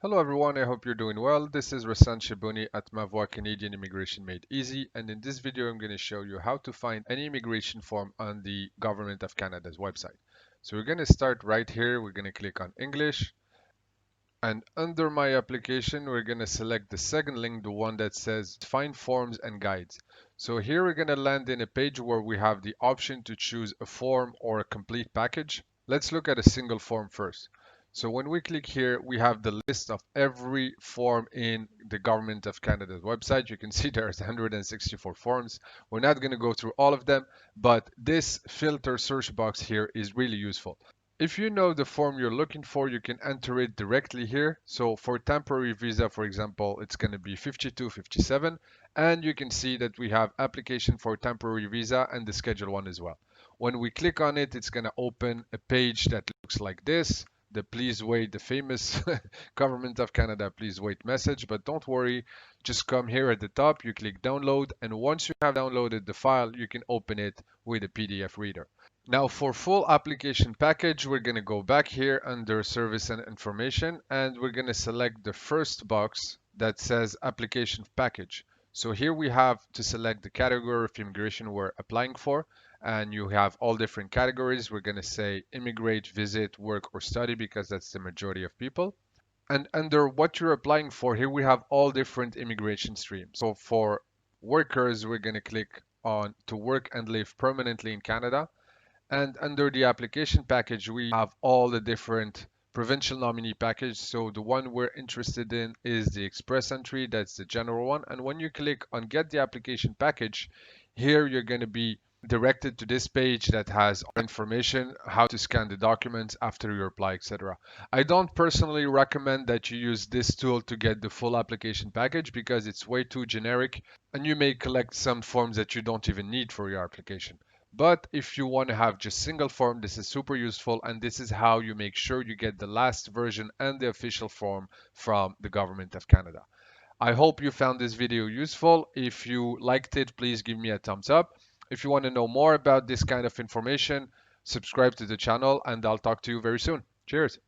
Hello everyone, I hope you're doing well. This is Rassan Shibuni at Mavoie Canadian Immigration Made Easy, and in this video I'm going to show you how to find any immigration form on the Government of Canada's website. So we're going to start right here. We're going to click on English, and under my application we're going to select the second link, the one that says Find Forms and Guides. So here we're going to land in a page where we have the option to choose a form or a complete package. Let's look at a single form first. So when we click here, we have the list of every form in the Government of Canada's website. You can see there's 164 forms. We're not going to go through all of them, but this filter search box here is really useful. If you know the form you're looking for, you can enter it directly here. So for temporary visa, for example, it's going to be 5257. And you can see that we have application for temporary visa and the schedule one as well. When we click on it, it's going to open a page that looks like this. The please wait, the famous Government of Canada please wait message. But don't worry, just come here at the top, you click download, and once you have downloaded the file, you can open it with a PDF reader. Now for full application package, we're going to go back here under service and information, and we're going to select the first box that says application package. So here we have to select the category of immigration we're applying for, and you have all different categories. We're going to say immigrate, visit, work, or study because that's the majority of people. And under what you're applying for, here we have all different immigration streams. So for workers, we're going to click on to work and live permanently in Canada. And under the application package, we have all the different provincial nominee package. So the one we're interested in is the express entry. That's the general one. And when you click on get the application package, here you're going to be directed to this page that has information, how to scan the documents after you apply, etc. I don't personally recommend that you use this tool to get the full application package because it's way too generic and you may collect some forms that you don't even need for your application. But if you want to have just single form, this is super useful, and this is how you make sure you get the last version and the official form from the Government of Canada. I hope you found this video useful. If you liked it, please give me a thumbs up. If you want to know more about this kind of information, subscribe to the channel, and I'll talk to you very soon. Cheers.